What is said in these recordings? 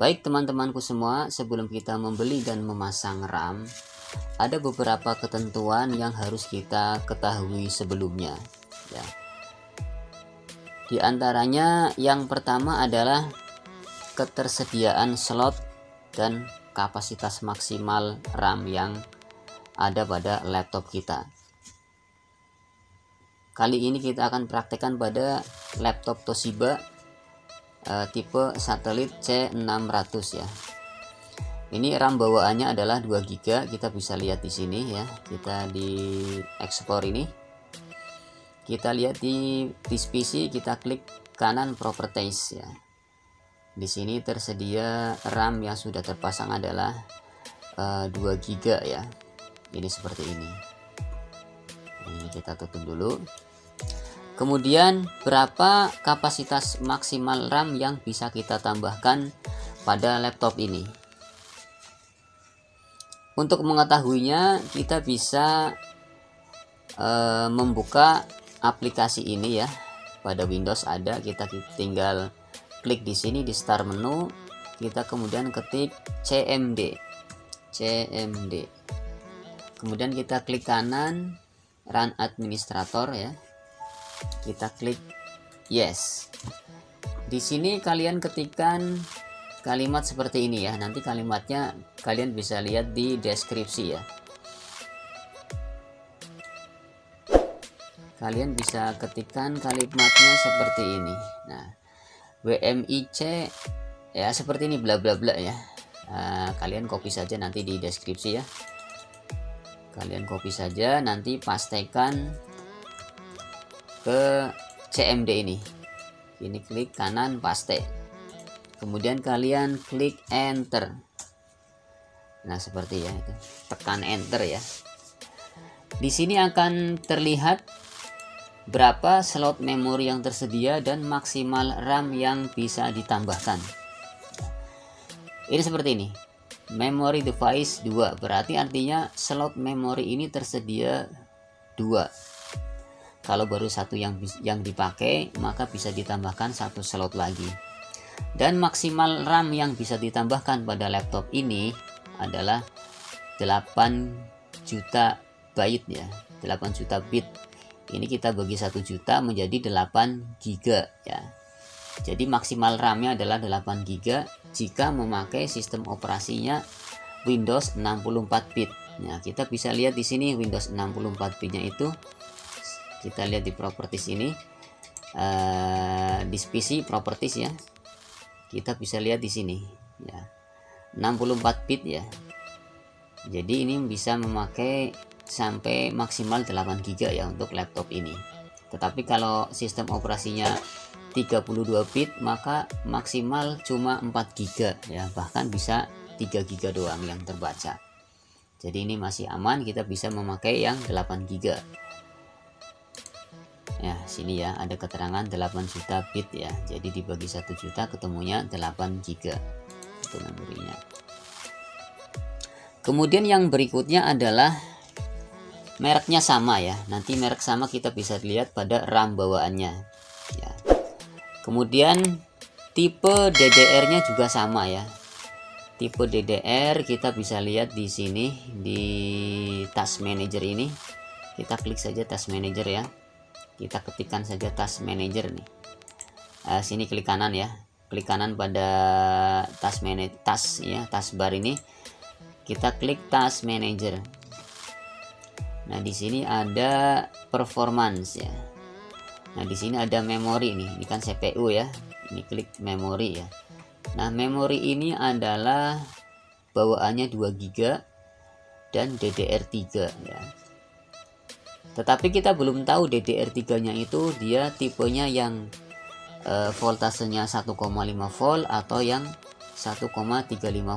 Baik teman-temanku semua, sebelum kita membeli dan memasang RAM, ada beberapa ketentuan yang harus kita ketahui sebelumnya ya. Di antaranya yang pertama adalah ketersediaan slot dan kapasitas maksimal RAM yang ada pada laptop kita. Kali ini kita akan praktekkan pada laptop Toshiba tipe satelit C600 ya. Ini RAM bawaannya adalah 2 GB, kita bisa lihat di sini ya. Kita di ekspor ini. Kita lihat di this PC, kita klik kanan properties ya. Di sini tersedia RAM yang sudah terpasang adalah 2 GB ya. Ini seperti ini. Ini kita tutup dulu. Kemudian berapa kapasitas maksimal RAM yang bisa kita tambahkan pada laptop ini? Untuk mengetahuinya kita bisa membuka aplikasi ini ya. Pada Windows ada, kita tinggal klik di sini di start menu, kita kemudian ketik CMD. Kemudian kita klik kanan Run Administrator ya. Kita klik yes. Di sini kalian ketikkan kalimat seperti ini ya. Nanti kalimatnya kalian bisa lihat di deskripsi ya. Kalian bisa ketikkan kalimatnya seperti ini. Nah, WMIC ya seperti ini bla bla bla ya. Kalian copy saja nanti di deskripsi ya. Kalian copy saja, nanti pastekan ke CMD ini. Ini klik kanan paste. Kemudian kalian klik enter. Nah, seperti ya itu. Tekan enter ya. Di sini akan terlihat berapa slot memori yang tersedia dan maksimal RAM yang bisa ditambahkan. Ini seperti ini. Memory device 2, berarti artinya slot memori ini tersedia 2. Kalau baru satu yang dipakai, maka bisa ditambahkan 1 slot lagi. Dan maksimal RAM yang bisa ditambahkan pada laptop ini adalah 8 juta byte ya, 8 juta bit. Ini kita bagi 1 juta menjadi 8 GB ya. Jadi maksimal RAM-nya adalah 8 GB jika memakai sistem operasinya Windows 64 bit. Nah, kita bisa lihat di sini Windows 64 bitnya itu. Kita lihat di properties ini, di PC properties ya. Kita bisa lihat di sini ya, 64 bit ya. Jadi ini bisa memakai sampai maksimal 8 GB ya untuk laptop ini. Tetapi kalau sistem operasinya 32 bit maka maksimal cuma 4 GB ya, bahkan bisa 3 GB doang yang terbaca. Jadi ini masih aman, kita bisa memakai yang 8 GB. Ya, sini ya ada keterangan 8 juta bit ya. Jadi dibagi 1 juta ketemunya 8 GB itu memorinya. Kemudian yang berikutnya adalah mereknya sama ya. Nanti merek sama kita bisa lihat pada RAM bawaannya ya. Kemudian tipe DDR-nya juga sama ya. Tipe DDR kita bisa lihat di sini di Task Manager ini. Kita klik saja Task Manager ya. Kita ketikkan saja Task Manager nih. Sini klik kanan ya. Klik kanan pada Task Manager, taskbar ini. Kita klik Task Manager. Nah, di sini ada performance ya. Nah, di sini ada memori nih. Ini kan CPU ya. Ini klik memori ya. Nah, memori ini adalah bawaannya 2 GB dan DDR3 ya. Tetapi kita belum tahu DDR3-nya itu dia tipenya yang voltasenya 1,5 volt atau yang 1,35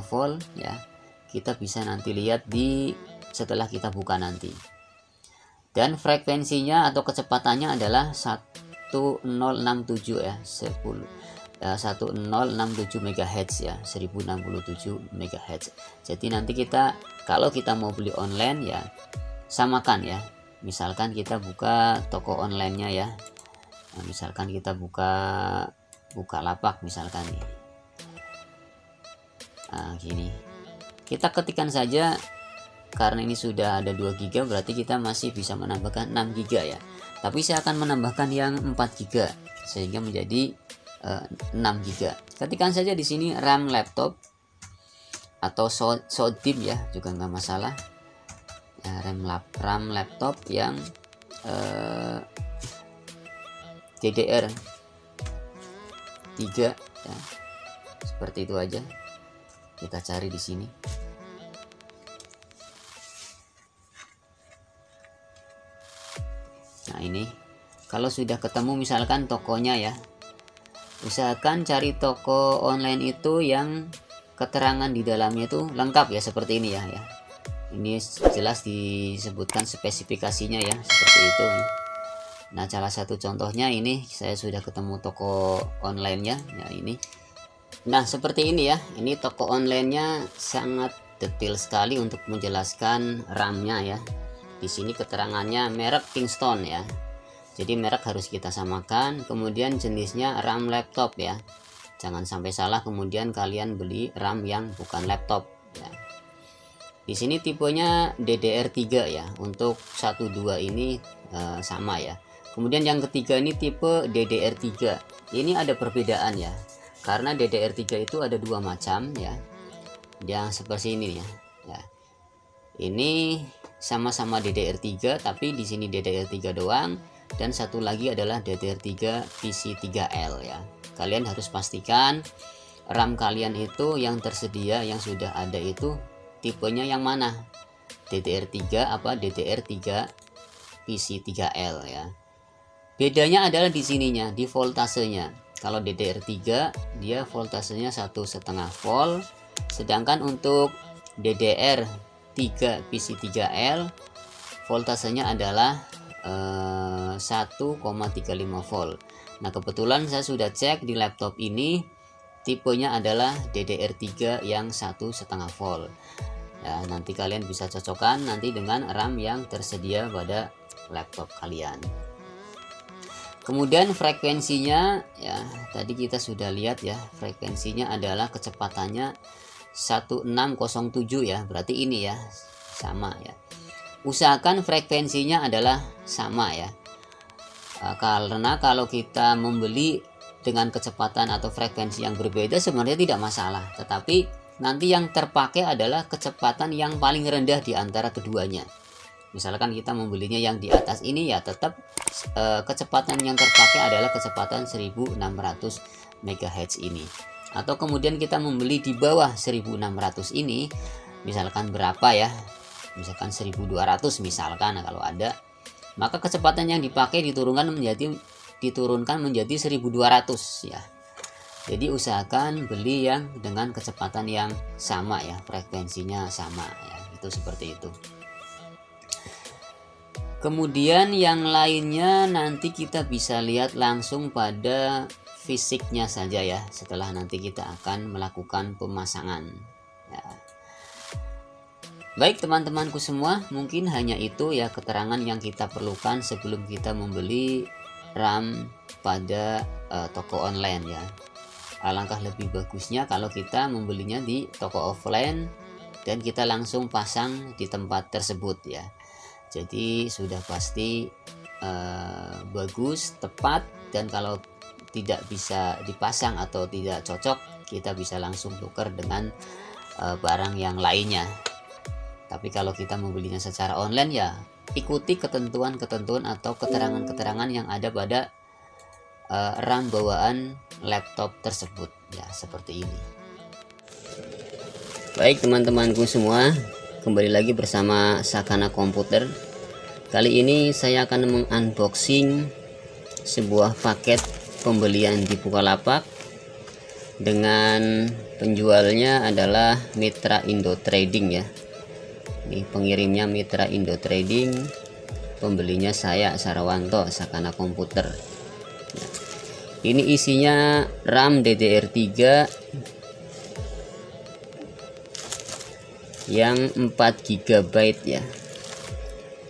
volt ya. Kita bisa nanti lihat setelah kita buka nanti. Dan frekuensinya atau kecepatannya adalah 1067 ya, 1067 MHz ya, 1067 MHz. Jadi nanti kalau kita mau beli online ya samakan ya. Misalkan kita buka toko online-nya ya. Nah, misalkan kita buka Bukalapak misalkan nih. Nah, gini kita ketikkan saja, karena ini sudah ada 2 GB berarti kita masih bisa menambahkan 6 GB ya, tapi saya akan menambahkan yang 4 GB sehingga menjadi 6 GB. Ketikkan saja di sini RAM laptop atau SODIMM ya, juga nggak masalah ya, RAM laptop yang DDR3 ya. Seperti itu aja kita cari di sini. Nah, ini kalau sudah ketemu misalkan tokonya ya, usahakan cari toko online itu yang keterangan di dalamnya itu lengkap ya, seperti ini ya. Ini jelas disebutkan spesifikasinya ya, seperti itu. Nah, salah satu contohnya ini saya sudah ketemu toko online-nya ya, ini. Nah, seperti ini ya. Ini toko online-nya sangat detail sekali untuk menjelaskan RAM-nya ya. Di sini keterangannya merek Kingston ya. Jadi merek harus kita samakan, kemudian jenisnya RAM laptop ya. Jangan sampai salah kemudian kalian beli RAM yang bukan laptop ya. Di sini tipenya DDR3 ya. Untuk 1 2 ini sama ya. Kemudian yang ketiga ini tipe DDR3. Ini ada perbedaan ya. Karena DDR3 itu ada 2 macam ya. Yang seperti ini ya. Ini sama-sama DDR3 tapi di sini DDR3 doang, dan satu lagi adalah DDR3 PC3L ya. Kalian harus pastikan RAM kalian itu yang tersedia, yang sudah ada itu tipenya yang mana, DDR3 apa DDR3 PC3L ya. Bedanya adalah di sininya, di voltasenya. Kalau DDR3 dia voltasenya 1,5 volt, sedangkan untuk DDR3 PC3L voltasenya adalah 1,35 volt. Nah, kebetulan saya sudah cek di laptop ini tipenya adalah DDR3 yang 1,5 volt. Ya, nanti kalian bisa cocokkan nanti dengan RAM yang tersedia pada laptop kalian. Kemudian frekuensinya ya, tadi kita sudah lihat ya, frekuensinya adalah kecepatannya 1607 ya, berarti ini ya sama ya. Usahakan frekuensinya adalah sama ya, karena kalau kita membeli dengan kecepatan atau frekuensi yang berbeda sebenarnya tidak masalah, tetapi nanti yang terpakai adalah kecepatan yang paling rendah di antara keduanya. Misalkan kita membelinya yang di atas ini ya, tetap kecepatan yang terpakai adalah kecepatan 1600 MHz ini. Atau kemudian kita membeli di bawah 1600 ini, misalkan berapa ya, misalkan 1200 misalkan kalau ada, maka kecepatan yang dipakai diturunkan menjadi 1200 ya. Jadi usahakan beli yang dengan kecepatan yang sama ya, frekuensinya sama ya, itu seperti itu. Kemudian yang lainnya nanti kita bisa lihat langsung pada fisiknya saja ya, setelah nanti kita akan melakukan pemasangan ya. Baik teman-temanku semua, mungkin hanya itu ya keterangan yang kita perlukan sebelum kita membeli RAM pada toko online ya. Alangkah lebih bagusnya kalau kita membelinya di toko offline dan kita langsung pasang di tempat tersebut ya. Jadi sudah pasti bagus, tepat, dan kalau tidak bisa dipasang atau tidak cocok, kita bisa langsung tukar dengan barang yang lainnya. Tapi kalau kita membelinya secara online ya, ikuti ketentuan-ketentuan atau keterangan-keterangan yang ada pada RAM bawaan laptop tersebut ya, seperti ini. Baik teman-temanku semua, kembali lagi bersama Sakana Komputer. Kali ini saya akan mengunboxing sebuah paket pembelian di Bukalapak dengan penjualnya adalah Mitra Indo Trading ya. Ini pengirimnya Mitra Indo Trading, pembelinya saya Sarawanto Sakana Komputer. Nah, ini isinya RAM DDR3 yang 4 GB ya.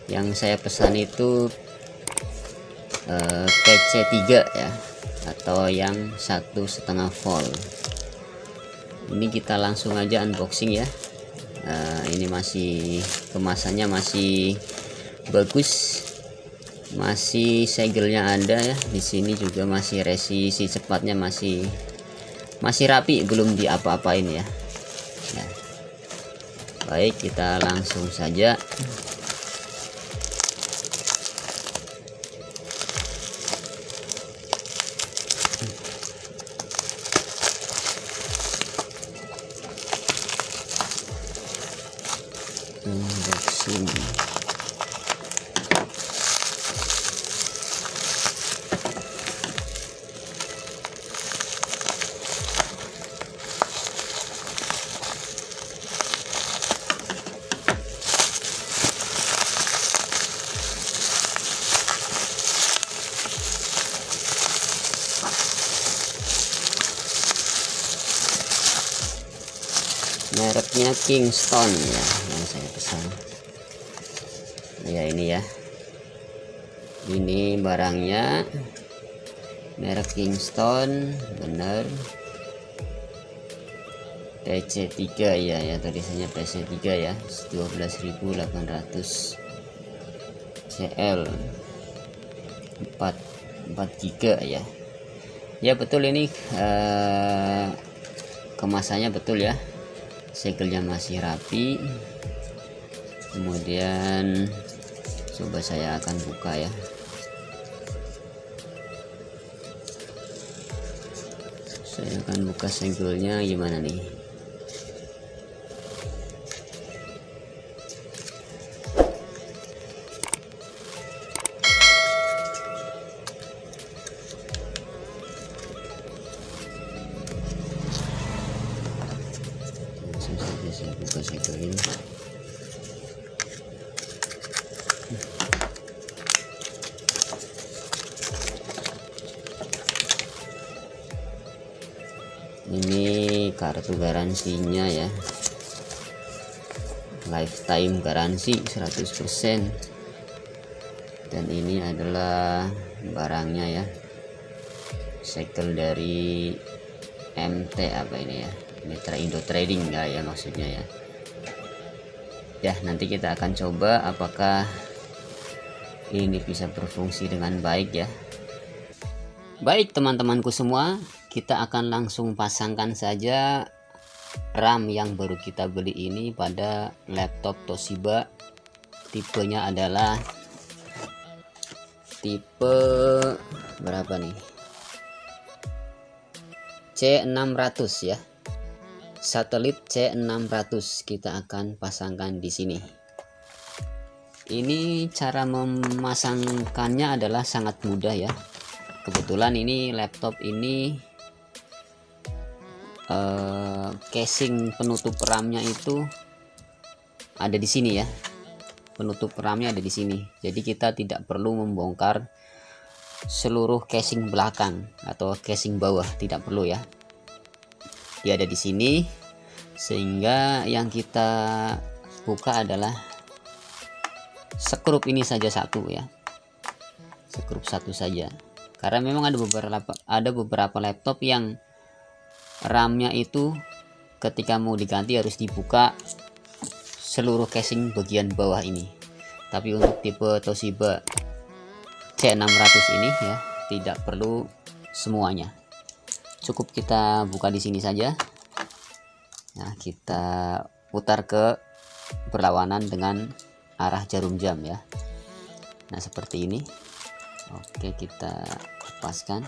Yang saya pesan itu PC3 ya, atau yang 1,5 volt. Ini kita langsung aja unboxing ya. Ini masih kemasannya masih bagus, masih segelnya ada ya. Di sini juga masih resi cepatnya masih rapi, belum diapa-apain ya. Nah, baik, kita langsung saja. Unboxing. Mereknya Kingston ya, yang saya pesan ya. Ini ya, ini barangnya merek Kingston, bener PC3 ya, tulisannya PC3 ya, 12.800 CL 4 GB ya betul. Ini kemasannya betul ya, segelnya masih rapi. Kemudian coba saya akan buka ya. Saya akan buka segelnya gimana nih. Langsung saja saya buka segel ini. Ini kartu garansinya ya, lifetime garansi 100%. Dan ini adalah barangnya ya, segel dari MT apa ini ya, Mitra Indo Trading ya maksudnya ya. Ya, nanti kita akan coba apakah ini bisa berfungsi dengan baik ya. Baik teman-temanku semua, kita akan langsung pasangkan saja RAM yang baru kita beli ini pada laptop Toshiba. Tipenya adalah tipe berapa nih, C600 ya, satelit C600. Kita akan pasangkan di sini. Ini cara memasangkannya adalah sangat mudah ya. Kebetulan ini laptop ini casing penutup RAM-nya itu ada di sini ya. Penutup RAM-nya ada di sini. Jadi kita tidak perlu membongkar seluruh casing belakang atau casing bawah, tidak perlu ya. Dia ada di sini, sehingga yang kita buka adalah skrup ini saja satu ya. Skrup satu saja. Karena memang ada beberapa laptop yang RAM-nya itu ketika mau diganti harus dibuka seluruh casing bagian bawah ini. Tapi untuk tipe Toshiba C600 ini ya tidak perlu semuanya. Cukup kita buka di sini saja. Nah, kita putar ke berlawanan dengan arah jarum jam ya. Nah, seperti ini. Oke, kita lepaskan.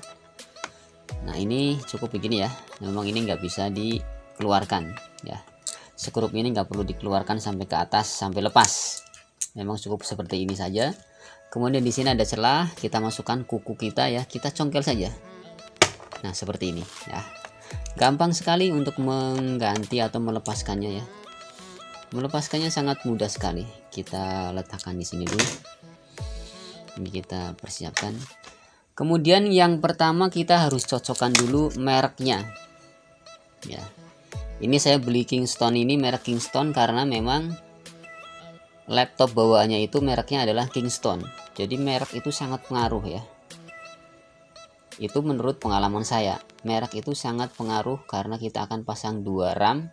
Nah, ini cukup begini ya. Memang ini nggak bisa dikeluarkan ya. Skrup ini nggak perlu dikeluarkan sampai ke atas sampai lepas. Memang cukup seperti ini saja. Kemudian di sini ada celah, kita masukkan kuku kita ya. Kita congkel saja. Nah, seperti ini ya. Gampang sekali untuk mengganti atau melepaskannya ya. Melepaskannya sangat mudah sekali. Kita letakkan di sini dulu. Ini kita persiapkan. Kemudian yang pertama kita harus cocokkan dulu mereknya ya. Ini saya beli Kingston, ini merek Kingston karena memang laptop bawaannya itu mereknya adalah Kingston. Jadi merek itu sangat pengaruh ya. Itu menurut pengalaman saya, merek itu sangat pengaruh karena kita akan pasang 2 RAM.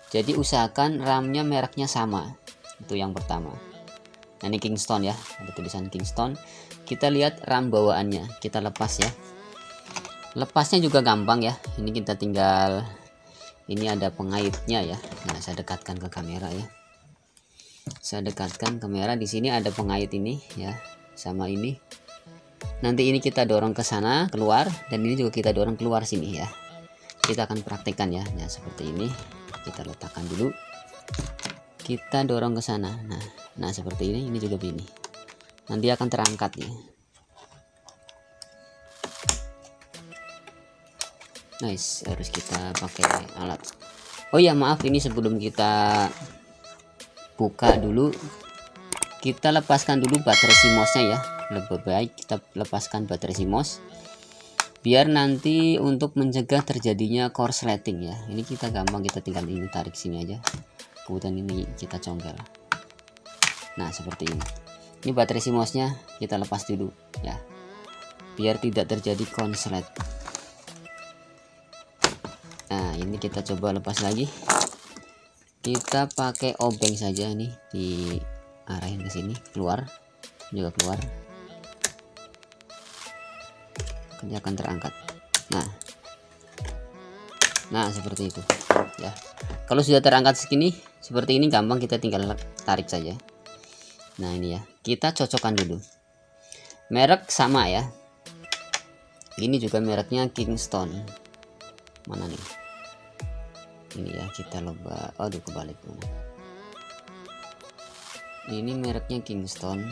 Jadi usahakan RAM-nya mereknya sama. Itu yang pertama. Nah, ini Kingston ya, ada tulisan Kingston. Kita lihat RAM bawaannya, kita lepas ya. Lepasnya juga gampang ya. Ini kita tinggal, ini ada pengaitnya ya. Nah, saya dekatkan ke kamera ya. Saya dekatkan kamera, di sini ada pengait ini ya, sama ini. Nanti ini kita dorong ke sana keluar, dan ini juga kita dorong keluar sini ya. Kita akan praktekkan ya. Nah, seperti ini. Kita letakkan dulu. Kita dorong ke sana. Nah seperti ini juga begini. Nanti akan terangkat ya. Nice, harus kita pakai alat. Oh ya, maaf, ini sebelum kita buka dulu, kita lepaskan dulu baterai CMOS-nya ya. Lebih baik kita lepaskan baterai CMOS biar nanti untuk mencegah terjadinya korsleting ya. Ini kita gampang, kita tinggal ini tarik sini aja, kemudian ini kita congkel. Nah seperti ini. Ini baterai CMOS-nya kita lepas dulu ya, biar tidak terjadi konslet. Nah ini kita coba lepas lagi. Kita pakai obeng saja, nih diarahin ke sini, keluar juga keluar. Dia akan terangkat. Nah seperti itu ya. Kalau sudah terangkat segini seperti ini, gampang, kita tinggal tarik saja. Nah ini ya, kita cocokkan dulu. Merek sama ya. Ini juga mereknya Kingston. Mana nih? Ini ya, kita coba. Aduh, kebalik. Ini mereknya Kingston.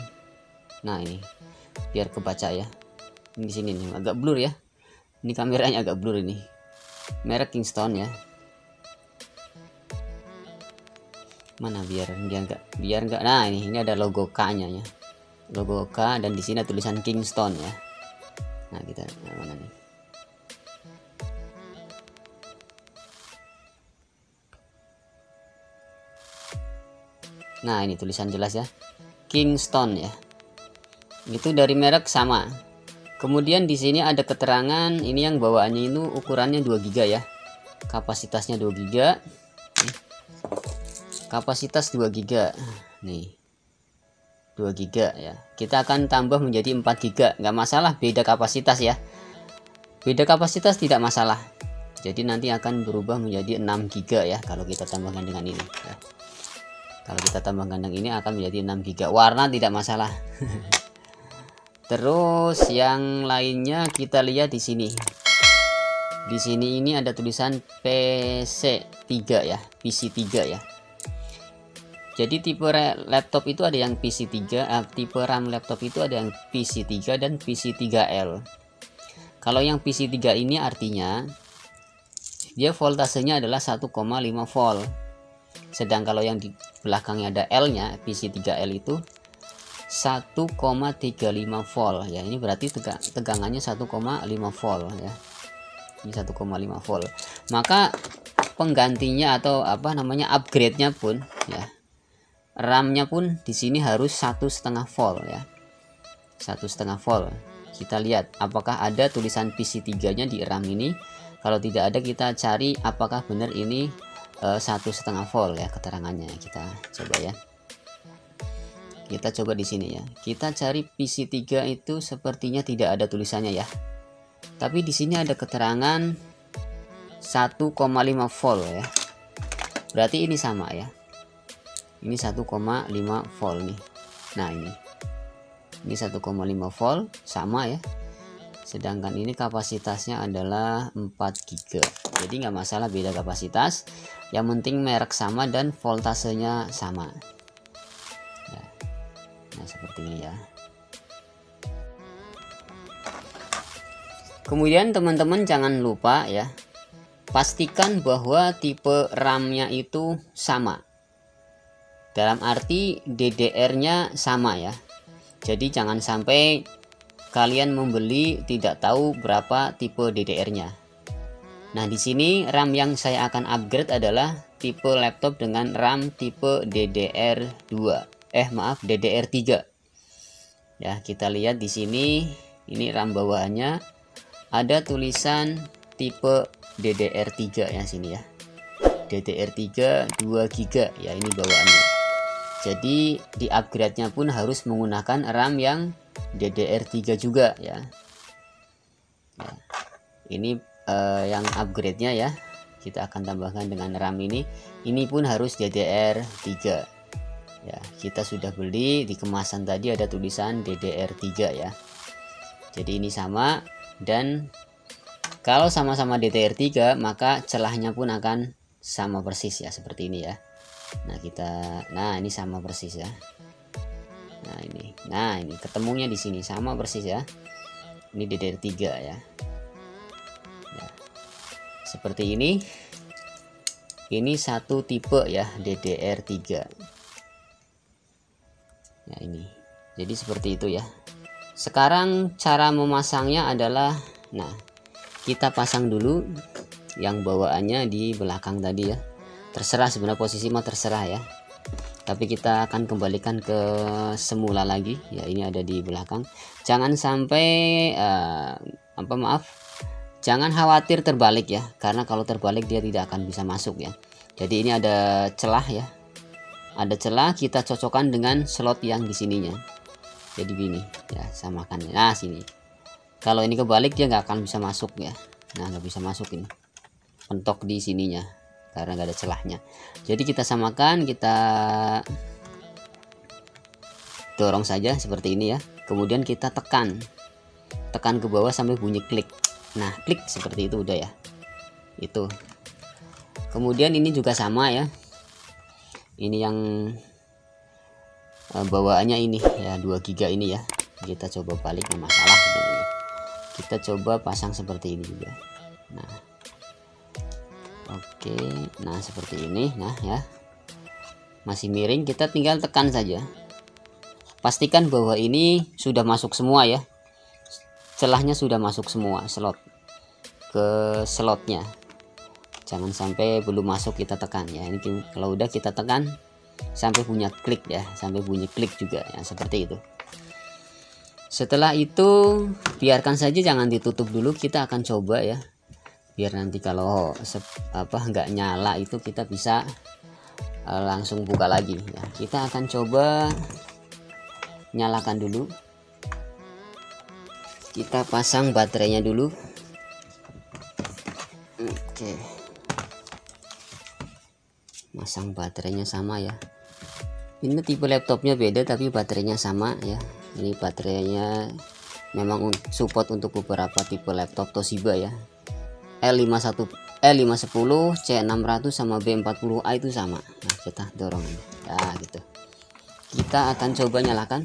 Nah ini biar kebaca ya. Di sini nih agak blur ya. Ini kameranya agak blur ini. Merek Kingston ya. Mana biar enggak. Nah, ini ada logo K-nya ya. Logo K, dan di sini ada tulisan Kingston ya. Nah, kita mana nih? Nah, ini tulisan jelas ya. Kingston ya. Itu dari merek sama. Kemudian di sini ada keterangan, ini yang bawaannya itu ukurannya 2 GB ya. Kapasitasnya 2 GB. Kapasitas 2 GB. Nih. 2 GB ya. Kita akan tambah menjadi 4 GB. Nggak masalah beda kapasitas ya. Beda kapasitas tidak masalah. Jadi nanti akan berubah menjadi 6 GB ya kalau kita tambahkan dengan ini ya. Kalau kita tambahkan dengan ini akan menjadi 6 GB. Warna tidak masalah. Terus yang lainnya kita lihat di sini. Di sini ini ada tulisan PC3 ya, PC3 ya. Jadi tipe laptop itu ada yang PC3, tipe RAM laptop itu ada yang PC3 dan PC3L. Kalau yang PC3 ini artinya dia voltasenya adalah 1,5 volt. Sedang kalau yang di belakangnya ada L-nya, PC3L itu 1,35 volt ya. Ini berarti tegangannya 1,5 volt ya. Ini 1,5 volt. Maka penggantinya atau apa namanya upgrade-nya pun ya, RAM-nya pun di sini harus 1,5 volt ya. 1,5 volt. Kita lihat apakah ada tulisan PC3-nya di RAM ini. Kalau tidak ada, kita cari apakah benar ini 1,5 volt ya keterangannya. Kita coba ya. Kita coba di sini ya. Kita cari PC3 itu sepertinya tidak ada tulisannya ya. Tapi di sini ada keterangan 1,5 volt ya. Berarti ini sama ya. Ini 1,5 volt nih. Nah, ini 1,5 volt sama ya. Sedangkan ini kapasitasnya adalah 4 GB. Jadi nggak masalah beda kapasitas. Yang penting merek sama dan voltasenya sama. Nah seperti ini ya. Kemudian teman-teman jangan lupa ya, pastikan bahwa tipe RAM-nya itu sama. Dalam arti DDR-nya sama ya. Jadi jangan sampai kalian membeli tidak tahu berapa tipe DDR-nya. Nah di sini RAM yang saya akan upgrade adalah tipe laptop dengan RAM tipe DDR2. DDR3 ya. Kita lihat di sini, ini RAM bawahannya ada tulisan tipe DDR3 ya sini ya. DDR3 2 GB ya, ini bawaannya. Jadi di upgrade-nya pun harus menggunakan RAM yang DDR3 juga ya. Ya. Ini yang upgrade-nya ya. Kita akan tambahkan dengan RAM ini. Ini pun harus DDR3. Ya, kita sudah beli di kemasan tadi ada tulisan DDR3 ya. Jadi ini sama, dan kalau sama-sama DDR3 maka celahnya pun akan sama persis ya, seperti ini ya. Nah ini sama persis ya. Nah ini ketemunya di sini sama persis ya. Ini DDR3 ya. Ya. Seperti ini. Ini satu tipe ya, DDR3. Ya ini. Jadi seperti itu ya. Sekarang cara memasangnya adalah, nah kita pasang dulu yang bawaannya di belakang tadi ya. Terserah sebenarnya, posisi mah terserah ya, tapi kita akan kembalikan ke semula lagi ya. Ini ada di belakang, jangan sampai jangan khawatir terbalik ya, karena kalau terbalik dia tidak akan bisa masuk ya. Jadi ini ada celah ya, ada celah, kita cocokkan dengan slot yang di sininya. Jadi gini ya, samakan. Nah sini, kalau ini kebalik dia nggak akan bisa masuk ya. Nah nggak bisa masuk, ini pentok di sininya karena nggak ada celahnya. Jadi kita samakan, kita dorong saja seperti ini ya. Kemudian kita tekan ke bawah sampai bunyi klik. Nah klik seperti itu udah ya. Itu. Kemudian ini juga sama ya. Ini yang bawaannya ini ya, 2 GB ini ya. Kita coba balik, nggak masalah sebenarnya. Kita coba pasang seperti ini juga. Nah oke, nah seperti ini. Nah ya, masih miring, kita tinggal tekan saja. Pastikan bahwa ini sudah masuk semua ya, celahnya sudah masuk semua slot ke slotnya. Jangan sampai belum masuk kita tekan ya. Ini kalau udah kita tekan sampai punya klik ya, sampai bunyi klik juga ya, seperti itu. Setelah itu biarkan saja, jangan ditutup dulu. Kita akan coba ya, biar nanti kalau nggak nyala itu kita bisa langsung buka lagi ya. Kita akan coba nyalakan dulu. Kita pasang baterainya dulu. Oke, masang baterainya sama ya. Ini tipe laptopnya beda tapi baterainya sama ya. Ini baterainya memang support untuk beberapa tipe laptop Toshiba ya. L51, L510, C600 sama B40A itu sama. Nah kita dorong ya gitu. Kita akan coba nyalakan.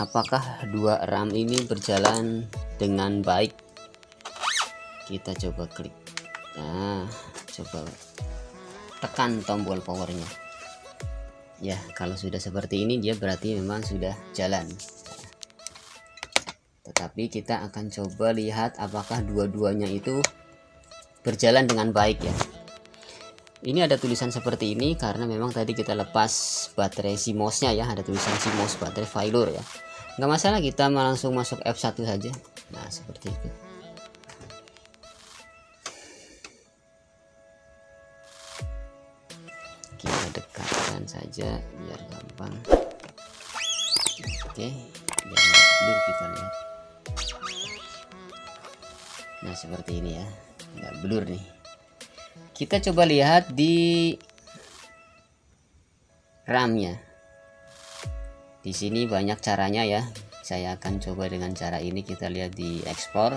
Apakah dua RAM ini berjalan dengan baik? Kita coba klik. Nah coba tekan tombol powernya ya. Kalau sudah seperti ini dia berarti memang sudah jalan. Tetapi kita akan coba lihat apakah dua-duanya itu berjalan dengan baik ya. Ini ada tulisan seperti ini karena memang tadi kita lepas baterai CMOS nya ya, ada tulisan CMOS baterai failure ya. Nggak masalah, kita langsung masuk F1 saja. Nah seperti itu. Kita dekatkan saja biar gampang. Oke, biar nggak kita lihat. Nah seperti ini ya, nggak blur nih. Kita coba lihat di RAM-nya. Di sini banyak caranya ya. Saya akan coba dengan cara ini. Kita lihat di explore.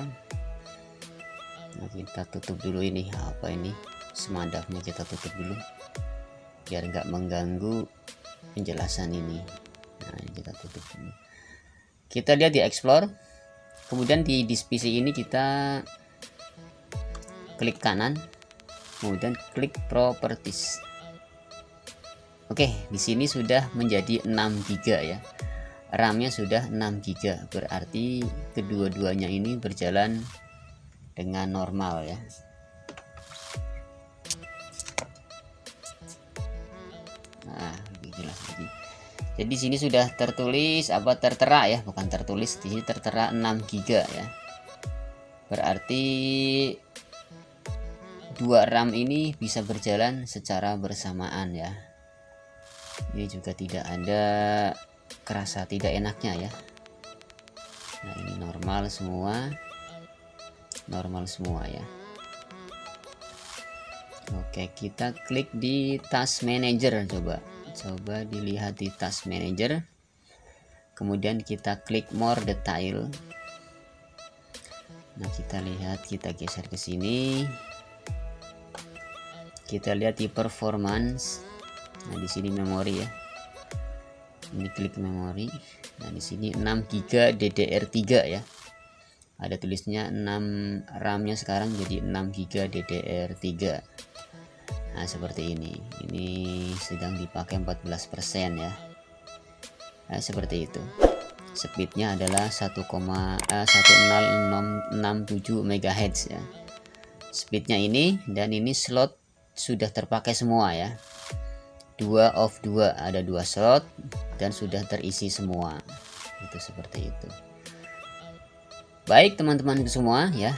Nah, kita tutup dulu ini. Apa ini? Semadapnya kita tutup dulu biar nggak mengganggu penjelasan ini. Nah kita tutup dulu. Kita lihat di explore. Kemudian di PC ini kita klik kanan, kemudian klik properties. Oke, di sini sudah menjadi 6 GB ya. RAM-nya sudah 6 GB, berarti kedua-duanya ini berjalan dengan normal ya. Nah, lebih jelas lagi. Jadi sini sudah tertulis tertera ya, bukan tertulis, di sini tertera 6 GB ya. Berarti 2 RAM ini bisa berjalan secara bersamaan ya. Ini juga tidak ada kerasa tidak enaknya ya. Nah, ini normal semua ya. Oke, kita klik di Task Manager, coba dilihat di Task Manager. Kemudian kita klik More Detail. Nah, kita lihat, kita geser ke sini. Kita lihat di Performance. Nah, di sini memori ya. Ini klik memori. Nah, di sini 6 GB DDR3 ya. Ada tulisnya 6 RAM-nya sekarang jadi 6 GB DDR3. Nah, seperti ini. Ini sedang dipakai 14% ya. Nah, seperti itu. Speednya adalah 1067 MHz ya. Speednya ini, dan ini slot sudah terpakai semua ya. 2 of 2, ada 2 slot dan sudah terisi semua. Itu seperti itu. Baik teman-teman semua ya.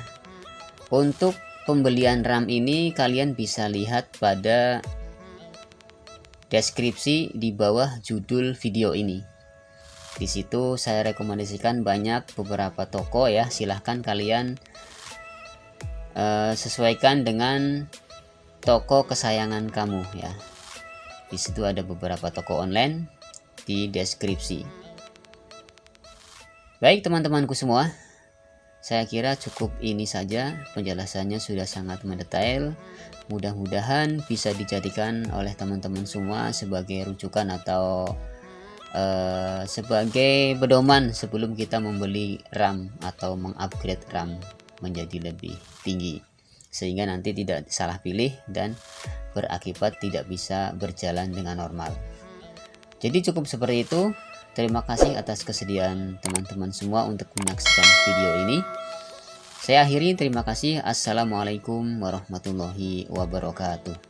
Untuk pembelian RAM ini kalian bisa lihat pada deskripsi di bawah judul video ini. Di situ saya rekomendasikan beberapa toko ya. Silahkan kalian sesuaikan dengan toko kesayangan kamu ya. Di situ ada beberapa toko online di deskripsi. Baik teman-temanku semua, saya kira cukup ini saja. Penjelasannya sudah sangat mendetail. Mudah-mudahan bisa dijadikan oleh teman-teman semua sebagai rujukan atau sebagai pedoman sebelum kita membeli RAM atau mengupgrade RAM menjadi lebih tinggi, sehingga nanti tidak salah pilih dan berakibat tidak bisa berjalan dengan normal. Jadi cukup seperti itu. Terima kasih atas kesediaan teman-teman semua untuk menyaksikan video ini. Saya akhiri, terima kasih. Assalamualaikum warahmatullahi wabarakatuh.